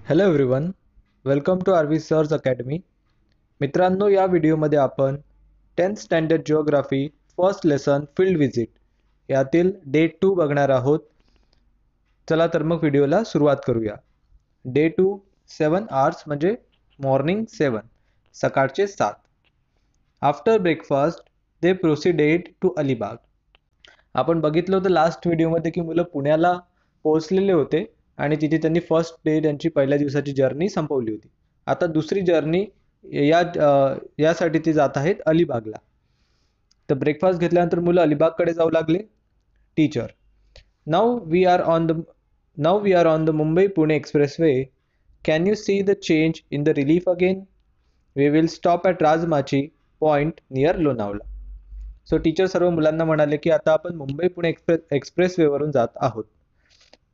Hello everyone, welcome to RV sir's academy. मित्रांनो, या व्हिडिओमध्ये आपण 10th standard geography first lesson field visit यातील डे 2 बघणार आहोत. चला तर मग व्हिडिओला सुरुवात करूया. डे 2 7 आवर्स म्हणजे मॉर्निंग 7 सकाळचे 7. After breakfast they proceeded to Alibag. आपण बघितलं होतं लास्ट व्हिडिओमध्ये की मुलं पुण्याला पोहोचलेले होते आणि तिथे त्यांनी फर्स्ट डे त्यांची पहिल्या दिवसाची जर्नी संपवली होती. आता दुसरी जर्नी यासाठी ते जात आहेत अलिबागला. तर ब्रेकफास्ट घेतल्यानंतर मुलं अलिबागकडे जाऊ लागले. Teacher, now we are on the Mumbai Pune expressway. Can you see the change in the relief again? We will stop at Rajmachi point near Lonavala. So teacher सर्व मुलांना म्हणाले की आता आपण मुंबई पुणे एक्सप्रेसवेवरून जात आहोत.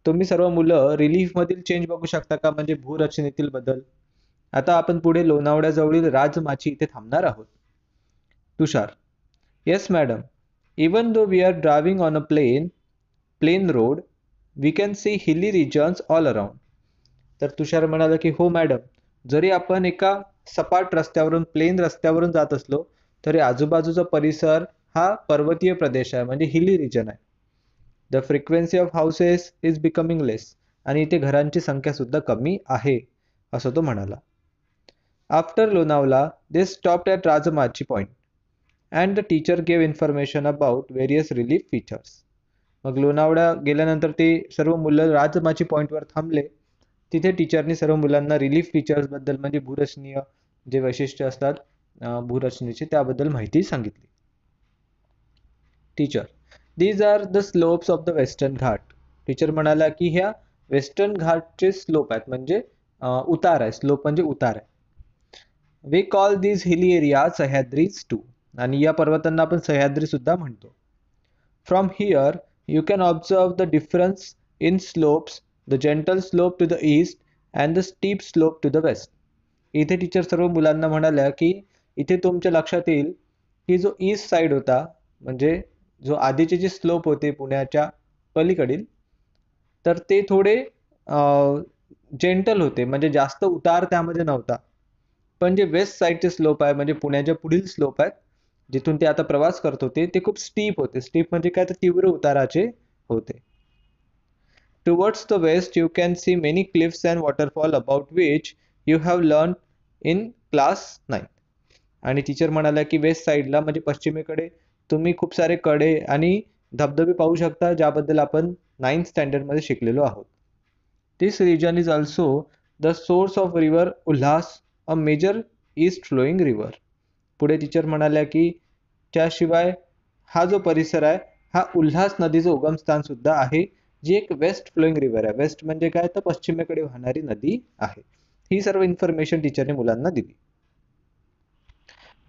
तुम्ही सर्व मुलं रिलीफमधील चेंज बघू शकता का, म्हणजे भूरचनेतील बदल. आता आपण पुढे लोणावळ्याजवळील राजमाची इथे थांबणार आहोत. Tushar, yes madam, even though we are driving on a plain road we can see hilly regions all around. तर तुषार म्हणाला की हो मॅडम, जरी आपण एका सपाट रस्त्यावरून प्लेन रस्त्यावरून जात असलो तरी आजूबाजूचा परिसर हा पर्वतीय प्रदेश आहे, म्हणजे हिली रिजन आहे. The frequency of houses is becoming less. आणि इथे घरांची संख्या सुद्धा कमी आहे असं तो म्हणाला. After Lonavala they stopped at Rajmachi point and the teacher gave information about various relief features. मग लोणावळा गेल्यानंतर ते सर्व मुलं राजमाची पॉईंटवर थांबले. तिथे टीचरनी सर्व मुलांना रिलीफ फीचर्सबद्दल, म्हणजे भूरचनीय जे वैशिष्ट्य असतात भूरचनेचे, त्याबद्दल माहिती सांगितली. Teacher, these are the slopes of the western ghat. Teacher म्हणाला की ह्या वेस्टर्न घाटचे स्लोप आहेत, म्हणजे उतार आहे. स्लोप म्हणजे उतार आहे. We call these hilly area Sahyadris too. आणि या पर्वतांना आपण सह्याद्री सुद्धा म्हणतो. From here you can observe the difference in slopes, the gentle slope to the east and the steep slope to the west. इथे टीचर सर्व मुलांना म्हणाल्या की इथे तुमच्या लक्षात येईल की जो ईस्ट साईड होता, म्हणजे जो आधीचे जे स्लोप होते पुण्याच्या पलीकडील, तर ते थोडे जेंटल होते, म्हणजे जास्त उतार त्यामध्ये नव्हता. पण जे वेस्ट साईडचे स्लोप आहे, म्हणजे पुण्याच्या पुढील स्लोप आहेत जिथून ते आता प्रवास करत होते, ते खूप स्टीप होते. स्टीप म्हणजे काय, तर तीव्र उताराचे होते. Towards the west you can see many cliffs and waterfall about which you have learn in class 9. आणि टीचर म्हणाल्या की वेस्ट साईडला, म्हणजे पश्चिमेकडे, तुम्ही खूप सारे कडे आणि धबधबे पाहू शकता, ज्याबद्दल आपण 9th स्टँडर्डमध्ये शिकलेलो आहोत. This region is also the source of river Ulhas, a major east flowing river. पुढे टीचर म्हणाल्या की त्याशिवाय हा जो परिसर आहे हा उल्हास नदीचं उगमस्थान सुद्धा आहे, जी एक वेस्ट फ्लोईंग रिव्हर आहे. वेस्ट म्हणजे काय, तर पश्चिमेकडे वाहणारी नदी आहे. ही सर्व इन्फॉर्मेशन टीचरने मुलांना दिली.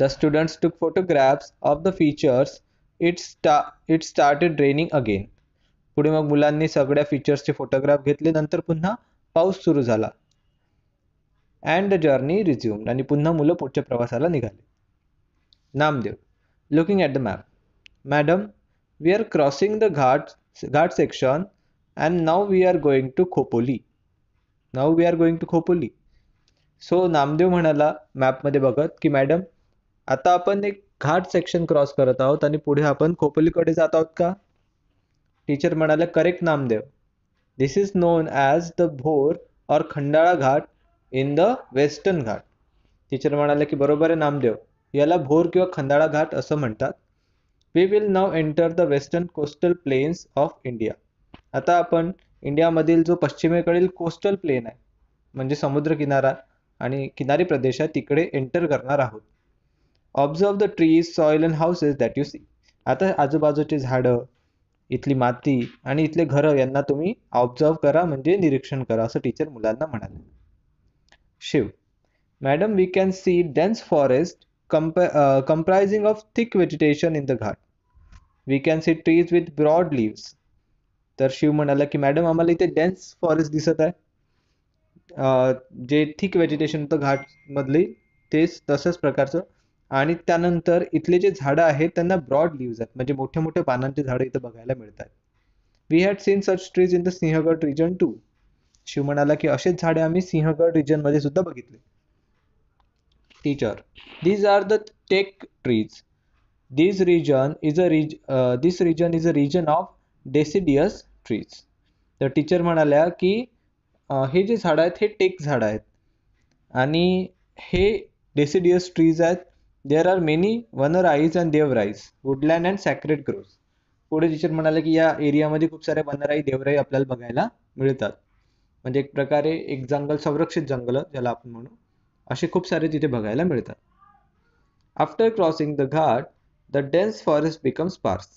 The students took photographs of the features. It started raining again. पुढे मग मुलांनी सगळ्या फीचर्सचे फोटोग्राफ घेतले. नंतर पुन्हा पाऊस सुरू झाला. And the journey resumed. आणि पुन्हा मुलं पुढच्या प्रवासाला निघाले. Namdev, looking at the map. Madam, we are crossing the ghat section and now we are going to Khopoli. So Namdev म्हणाला मॅपमध्ये बघत की मॅडम, आता आपण एक घाट सेक्शन क्रॉस करत आहोत आणि पुढे आपण खोपोलीकडे जात आहोत का? टीचर म्हणाले, correct Namdev. This is known as the Bhor or Khandala ghat in the western ghat. Teacher म्हणाले की बरोबर आहे नामदेव, याला भोर किंवा खंडाळा घाट असं म्हणतात. We will now enter the western coastal plains of India. आता आपण इंडियामधील जो पश्चिमेकडील कोस्टल प्लेन आहे, म्हणजे समुद्र किनारा आणि किनारी प्रदेश आहे, तिकडे एंटर करणार आहोत. Observe the trees, soil and houses that you see. आता आजूबाजूची झाडं, इथली माती आणि इथले घरं यांना तुम्ही ऑब्झर्व करा, म्हणजे निरीक्षण करा, असं टीचर मुलांना म्हणाले. Shiv, madam, we can see dense forest comprising of thick vegetation in the ghat. We can see trees with broad leaves. तर शिव म्हणाला की मॅडम, आम्हाला इथे डेन्स फॉरेस्ट दिसत आहे, जे थिक व्हेजिटेशन होतं घाट मधली, तेच तसंच प्रकारचं. आणि त्यानंतर इथले जे झाडं आहेत त्यांना ब्रॉड लिव्ज आहेत, म्हणजे मोठ्या मोठ्या पानांची झाडं इथं बघायला मिळतात. We had seen such trees in the Sinhagad region too. Shiv म्हणाला की असेच झाडे आम्ही सिंहगड रिजन मध्ये सुद्धा बघितले. Teacher, these are the teak trees. This region is a region of deciduous trees. तर टीचर म्हणाल्या की हे जे झाड आहेत हे टेक झाड आहेत आणि हे डेसिडियस ट्रीज आहेत. There are many vanrais and devrais, woodland and sacred groves. पुढे टीचर म्हणाले की या एरियामध्ये खूप सारे वनराई देवराई आपल्याला बघायला मिळतात. म्हणजे एक प्रकारे एक जंगल, संरक्षित जंगल ज्याला आपण म्हणू, असे खूप सारे तिथे बघायला मिळतात. After crossing the ghat the dense forest become sparse.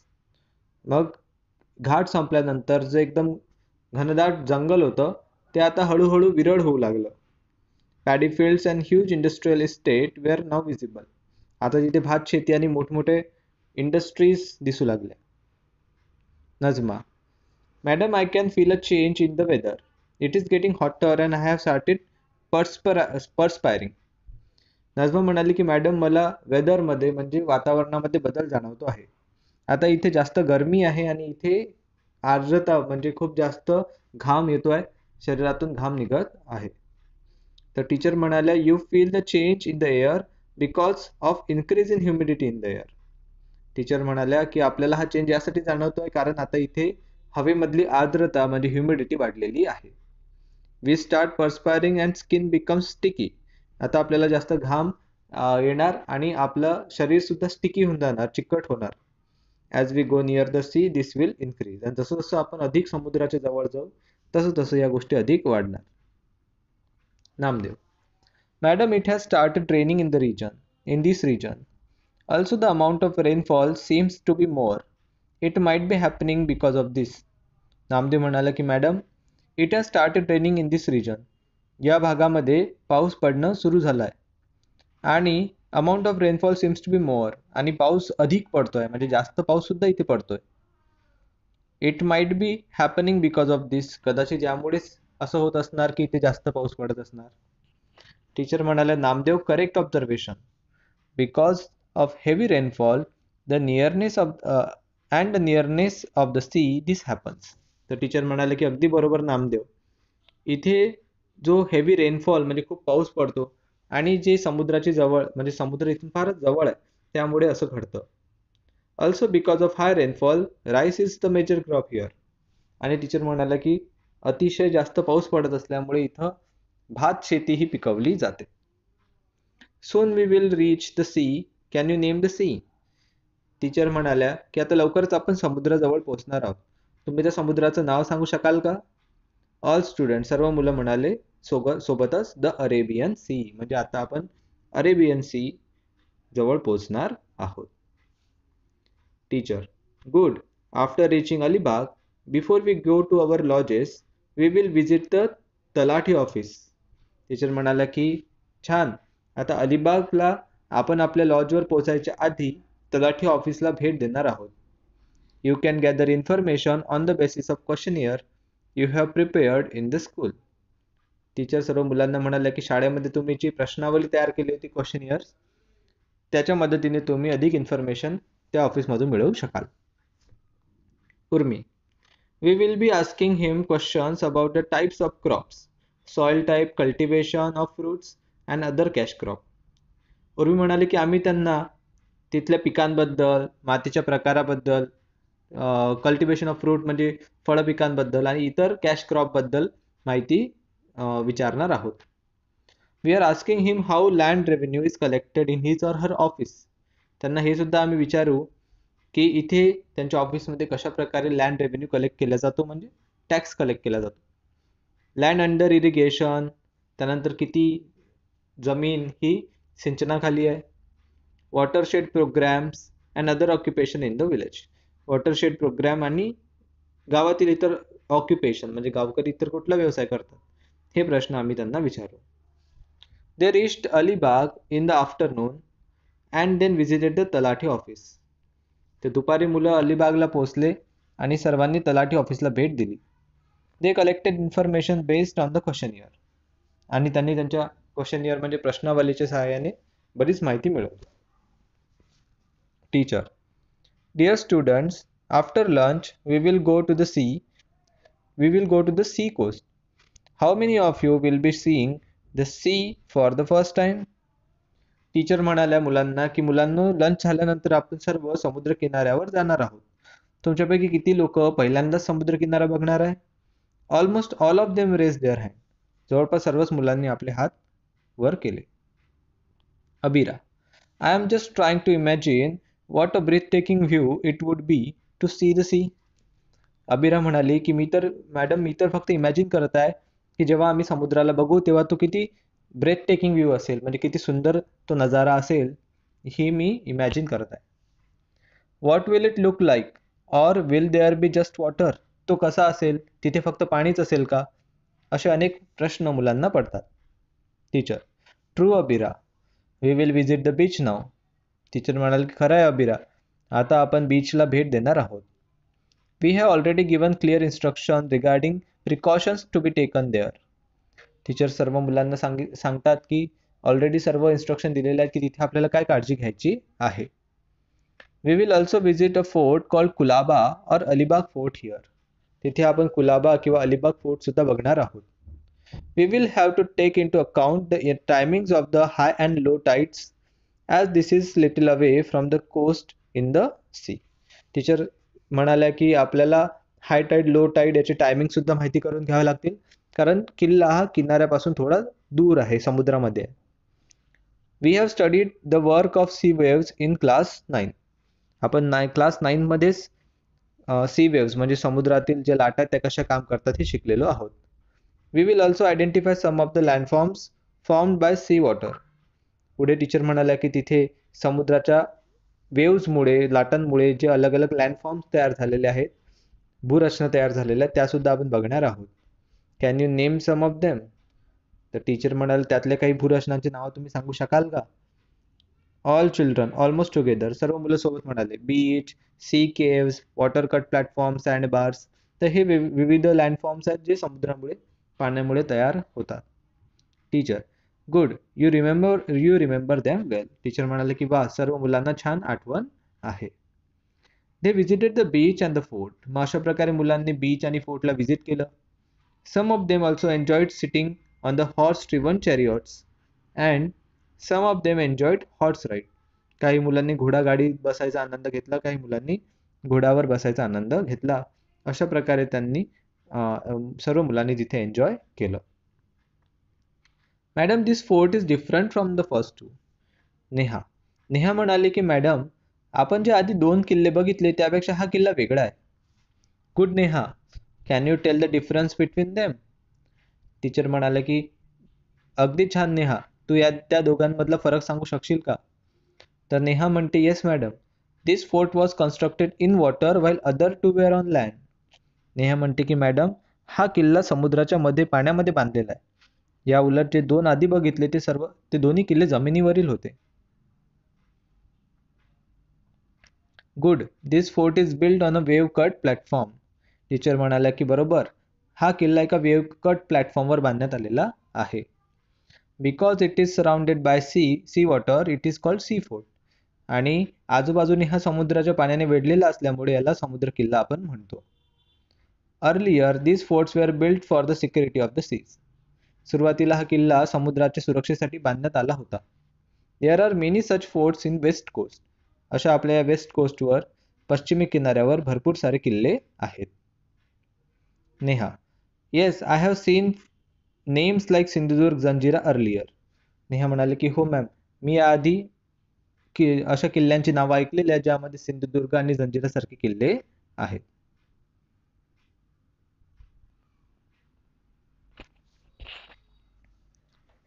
मग घाट संपल्यानंतर जे एकदम घनदाट जंगल होतं ते आता हळूहळू विरळ होऊ लागलं. Paddy fields and huge industrial estate were now visible. आता तिथे भात शेती आणि मोठमोठे इंडस्ट्रीज दिसू लागल्या. Najma, madam I can feel a change in the weather. It is getting hotter and I have started perspiring. Najma म्हणाली की मॅडम मला वेदरमध्ये म्हणजे वातावरणामध्ये बदल जाणवतो आहे. आता इथे जास्त गरमी आहे आणि इथे आर्द्रता म्हणजे खूप जास्त घाम येतोय, शरीरातून घाम निघत आहे. तर टीचर म्हणाल्या you feel the change in the air because of increase in humidity in the air. Teacher म्हणाल्या की आपल्याला हा चेंज यासाठी जाणवतोय कारण आता इथे हवेमधली आर्द्रता म्हणजे ह्युमिडिटी वाढलेली आहे. We start perspiring and skin becomes sticky. आता आपल्याला जास्त घाम येणार आणि आपलं शरीर सुद्धा स्टिकी होऊन जाणार, चिकट होणार. As we go near the sea this will increase. आणि जसं जसं आपण अधिक समुद्राच्या जवळ जाऊ तसं तसं या गोष्टी अधिक वाढणार. Namdev, madam it has started raining in this region. Also the amount of rainfall seems to be more. It might be happening because of this. Namdev म्हणाला की madam it has started raining in this region. या भागामध्ये पाऊस पडणं सुरू झालं आहे आणि amount of rainfall seems to be more, आणि पाऊस अधिक पडतोय म्हणजे जास्त पाऊस सुद्धा इथे पडतोय. It might be happening because of this. कदाचित यामुळेच असं होत असणार की इथे जास्त पाऊस पडत असणार. टीचर म्हणाले Namdev correct observation. Because of heavy rainfall the nearness of the sea this happens. तर टीचर म्हणाले की अगदी बरोबर नामदेव, इथे जो हेवी रेनफॉल म्हणजे खूप पाऊस पडतो आणि जे समुद्राची जवळ म्हणजे समुद्र इथून फारच जवळ आहे त्यामुळे असं घडतं. Also because of high rainfall rice is the major crop here. आणि टीचर म्हणाला की अतिशय जास्त पाऊस पडत असल्यामुळे इथं भात शेती ही पिकवली जाते. Soon we will reach the sea. Can you name the sea. Teacher म्हणाल्या की आता लवकरच आपण समुद्राजवळ पोहोचणार आहोत. तुम्ही त्या समुद्राचं नाव सांगू शकाल का? ऑल स्टुडंट, सर्व मुलं म्हणाले सोबतच द अरेबियन सी. म्हणजे आता आपण अरेबियन सी जवळ पोहोचणार आहोत. Teacher, good. After reaching Alibag before we go to our lodges we will visit the talathi office. Teacher म्हणाल्या की छान, आता अलिबागला आपण आपल्या लॉजवर पोहोचायच्या आधी तलाठी ऑफिसला भेट देणार आहोत. You can gather information on the basis of questionnaire you have prepared in the school. Teacher सर्व मुलांना म्हणाल्या की शाळेमध्ये तुम्ही जी प्रश्नावली तयार केली होती क्वेश्चनियर्स, त्याच्या मदतीने तुम्ही अधिक इन्फॉर्मेशन त्या ऑफिसमधून मिळवू शकाल. Urmi, we will be asking him questions about the types of crops, soil type, cultivation of fruits and other cash crop. Urmi म्हणाले की आम्ही त्यांना तिथल्या पिकांबद्दल, मातीच्या प्रकाराबद्दल, कल्टिवेशन ऑफ फ्रूट म्हणजे फळ पिकांबद्दल आणि इतर कॅश क्रॉपबद्दल माहिती विचारणार आहोत. We are asking him how land revenue is collected in his or her office. त्यांना हे सुद्धा आम्ही विचारू की इथे त्यांच्या ऑफिसमध्ये कशा प्रकारे लँड रेव्हेन्यू कलेक्ट केला जातो, म्हणजे टॅक्स कलेक्ट केला जातो. लँड अंडर इरिगेशन, त्यानंतर किती जमीन ही सिंचनाखाली आहे. Watershed programs and other occupation in the village. Watershed program आणि गावातील इतर ऑक्युपेशन म्हणजे गावकरी इतर कुठला व्यवसाय करतात, हे प्रश्न आम्ही त्यांना विचारू. They reached Alibag in the afternoon and then visited the talathi office. ते दुपारी मुलं अलिबागला पोहोचले आणि सर्वांनी तलाठी ऑफिसला भेट दिली. They collected information based on the questionnaire. आणि त्यांनी त्यांच्या क्वेश्चनियर म्हणजे प्रश्नावलीच्या सहाय्याने बरीच माहिती मिळवली. Teacher, dear students, after lunch we will go to the sea coast. How many of you will be seeing the sea for the first time? Teacher म्हणाल्या मुलांना की मुलांनो, लंच झाल्यानंतर आपण सर्व समुद्र किनाऱ्यावर जाणार आहोत. तुमच्यापैकी किती लोक पहिल्यांदाच समुद्र किनारा बघणार आहे? Almost all of them raised their hand. जवळपास सर्वच मुलांनी आपले हात वर केले. Abira, I am just trying to imagine what a breathtaking view it would be to see the sea. Abira म्हणाली की मी तर फक्त इमॅजिन करत आहे की जेव्हा आम्ही समुद्राला बघू तेव्हा तो किती ब्रेथ टेकिंग व्ह्यू असेल, म्हणजे किती सुंदर तो नजारा असेल, ही मी इमॅजिन करत आहे. What will it look like or will there be just water? तो कसा असेल, तिथे फक्त पाणीच असेल का? असे अनेक प्रश्न मुलांना पडतात. Teacher, true Abira, we will visit the beach now. Teacher म्हणाल की खरं आहे अबिरा, आता आपण बीचला भेट देणार आहोत. We have already given clear instruction regarding precautions to be taken there. Teacher सर्व मुलांना सांगतात की ऑलरेडी सर्व इन्स्ट्रक्शन दिलेले आहेत की तिथे आपल्याला काय काळजी घ्यायची आहे. We will also visit a fort called Kulaba or Alibag fort here. तिथे आपण कुलाबा किंवा अलिबाग फोर्ट सुद्धा बघणार आहोत. We will have to take into account the timings of the high and low tides as this is little away from the coast in the sea. Teacher म्हणाल्या की आपल्याला high tide low tide याचे timing सुद्धा माहिती करून घ्यावे लागतील, कारण किल्ला हा किनाऱ्यापासून थोडा दूर आहे, समुद्रामध्ये. We have studied the work of sea waves in class 9. आपण क्लास 9 मध्येच सी वेव्स म्हणजे समुद्रातील जे लाटा त्या कशा काम करतात हे शिकलेलो आहोत. We will also identify some of the landforms formed by sea water. पुढे टीचर म्हणाल्या की तिथे समुद्राच्या वेव्समुळे, लाटांमुळे जे अलग अलग लँडफॉर्म्स तयार झालेले आहेत, भूरचना तयार झालेल्या, त्या सुद्धा आपण बघणार आहोत. Can you name some of them? तर टीचर म्हणाल त्यातल्या काही भूरचनांची नावं तुम्ही सांगू शकाल का? ऑल चिल्ड्रन ऑलमोस्ट टुगेदर, सर्व मुलं सोबत म्हणाले. Beach, sea caves, water cut platform, sand bars. तर हे विविध लँडफॉर्म्स आहेत जे समुद्रामुळे, पाण्यामुळे तयार होतात. Teacher, good, you remember damn well. Teacher म्हणाले की वा, सर्व मुलांना छान आठवण आहे. They visited the beach and the fort. मग अशा प्रकारे मुलांनी बीच आणि फोर्टला व्हिजिट केलं. Some of them also enjoyed sitting on the horse driven chariots and some of them enjoyed horse ride. काही मुलांनी घोडागाडीत बसायचा आनंद घेतला, काही मुलांनी घोड्यावर बसायचा आनंद घेतला. अशा प्रकारे त्यांनी सर्व मुलांनी तिथे एन्जॉय केलं. Madam, this fort is different from the first two. Neha म्हणाली की मॅडम, आपण जे आधी 2 किल्ले बघितले त्यापेक्षा हा किल्ला वेगळा आहे. Good Neha, can you tell the difference between them? Teacher म्हणाले की अगदी छान नेहा, तू त्या दोघांमधला फरक सांगू शकशील का? तर नेहा म्हणते, yes madam, this fort was constructed in water while other 2 were on land. Neha म्हणते की मॅडम, हा किल्ला समुद्राच्या मध्ये, पाण्यामध्ये बांधलेला आहे. या उलट जे 2 आधी बघितले ते दोन्ही किल्ले जमिनीवरील होते. Good, this fort is build on a wave cut platform. Teacher म्हणाल्या की बरोबर, हा किल्ला एका वेव्ह कट प्लॅटफॉर्मवर बांधण्यात आलेला आहे. Because it is surrounded by sea water it is called sea fort. आणि आजूबाजूने हा समुद्राच्या पाण्याने वेढलेला असल्यामुळे याला समुद्र किल्ला आपण म्हणतो. Earlier this forts were build for the security of the seas. सुरुवातीला हा किल्ला समुद्राच्या सुरक्षेसाठी बांधण्यात आला होता. There are many such forts in west coast. अशा आपल्या वेस्ट कोस्टवर, पश्चिमी किनाऱ्यावर भरपूर सारे किल्ले आहेत. Neha, yes, I have seen names like Sindhudurg, Janjira earlier. Neha म्हणाले की हो मॅम, मी याआधी अशा किल्ल्यांची नावं ऐकलेली आहेत ज्यामध्ये सिंधुदुर्ग आणि जंजिरा सारखे किल्ले आहेत.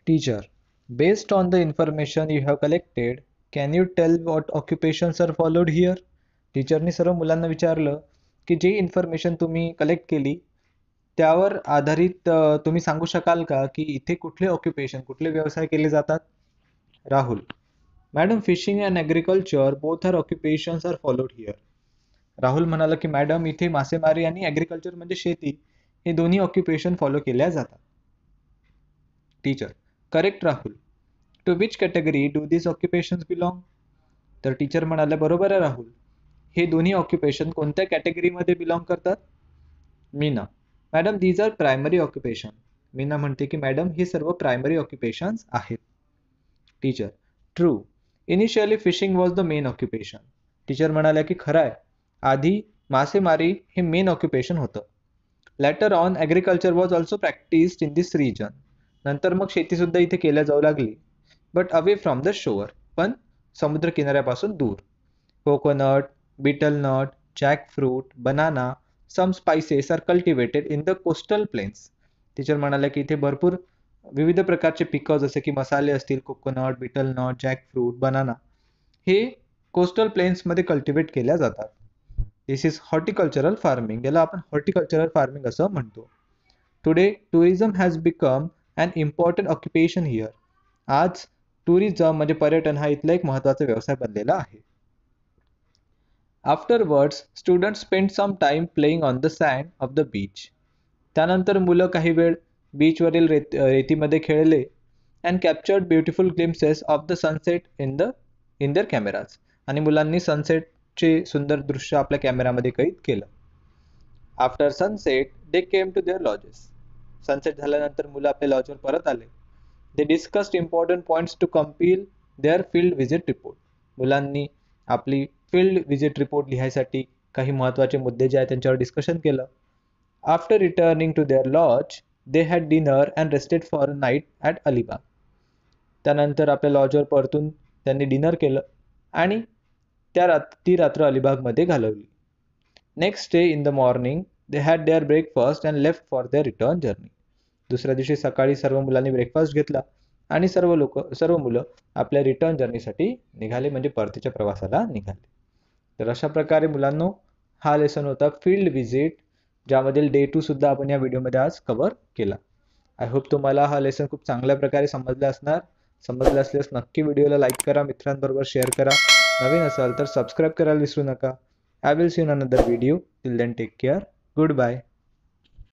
Teacher, based on the information you have collected, can you tell what occupations are followed here? टीचरनी सर्व मुलांना विचारलं की जी इन्फॉर्मेशन तुम्ही कलेक्ट केली त्यावर आधारित तुम्ही सांगू शकाल का की इथे कुठले व्यवसाय केले जातात? Rahul, madam, fishing and agriculture both are occupations are followed here. Rahul म्हणाला की मॅडम, इथे मासेमारी आणि ॲग्रिकल्चर म्हणजे शेती, हे दोन्ही ऑक्युपेशन फॉलो केल्या जातात. Teacher, correct Rahul. To which category do this occupations belong? तर टीचर म्हणाले बरोबर आहे राहुल, हे दोन्ही ऑक्युपेशन कोणत्या कॅटेगरीमध्ये बिलॉंग करतात? Meena, madam, these are primary occupation. Meena म्हणते की मॅडम हे सर्व प्रायमरी ऑक्युपेशन्स आहेत. Teacher true. Initially fishing was the main occupation. Teacher म्हणाल्या की खरं आहे, आधी मासेमारी हे मेन ऑक्युपेशन होतं. Later on agriculture was also practised in this region. नंतर मग शेतीसुद्धा इथे केल्या जाऊ लागली, but away from the shore, पण समुद्र किनाऱ्यापासून दूर. Coconut, betel nut, jackfruit, banana, some spices R cultivated in the coastal plains. Teacher म्हणाल्या की इथे भरपूर विविध प्रकारचे पिकं जसे की मसाले असतील, coconut, betel nut, jackfruit, banana, हे कोस्टल प्लेन्समध्ये कल्टिवेट केल्या जातात. This is horticultural farming. याला आपण हॉर्टिकल्चरल फार्मिंग असं म्हणतो. Today tourism has become an important occupation here. आज टुरिझम म्हणजे पर्यटन हा इथला एक महत्त्वाचा व्यवसाय बनलेला आहे. Afterwards student spend some time playing on the sand of the beach. त्यानंतर मुलं काही वेळ बीचवरील रेतीमध्ये खेळले. And captured beautiful glimpses of the sunset in their cameras. आणि मुलांनी सनसेटचे सुंदर दृश्य आपल्या कॅमेरामध्ये कैद केलं. After sunset they came to their lodges. Sunset झाल्यानंतर मुलं आपल्या लॉजवर परत आले. They discussed important points to compile their field visit report. मुलांनी आपली फील्ड व्हिजिट रिपोर्ट लिहायसाठी काही महत्त्वाचे मुद्दे जे आहेत त्यांच्यावर डिस्कशन केलं. After returning to their lodge they had dinner and rested for a night at Alibag. त्यानंतर आपल्या लॉजवर परतून त्यांनी डिनर केलं आणि ती रात्र अलिबागमध्ये घालवली. Next day in the morning they had their breakfast and left for their return journey. दुसऱ्या दिवशी सकाळी सर्व मुलांनी ब्रेकफास्ट घेतला आणि सर्व मुलं आपल्या रिटर्न जर्नीसाठी निघाले, म्हणजे परतीच्या प्रवासाला निघाले. तर अशा प्रकारे मुलांनो हा लेसन होता फील्ड व्हिजिट, ज्यामधील डे 2 सुद्धा आपण या व्हिडिओमध्ये आज कव्हर केला. आय होप तुम्हाला हा लेसन खूप चांगल्या प्रकारे समजला असणार. समजलं असल्यास नक्की व्हिडिओला लाईक करा, मित्रांबरोबर शेअर करा. नवीन असाल तर सबस्क्राईब करायला विसरू नका. I will see in another video. Till then take care. Good bye.